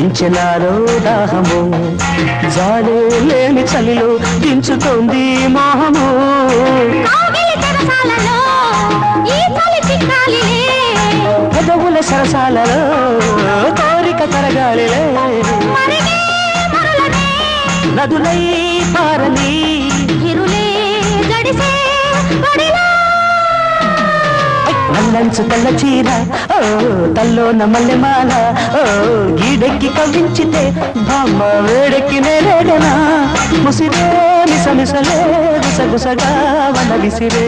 పెంచినారో దాహము జాలే లేని చలిలో దించుతోంది మోహము పెదవుల సరసాలలో కోరిక కరగాలిలే నదులై పారని నల్లంచు తెల్ల చీర ఓ తల్లోన మల్లెమాల ఓ గీడెక్కి కవ్వించితే బామ్మ వేడెక్కి నేరేగనా ముసిరే మిసమిసలే గుసగుసగా వన విసిరే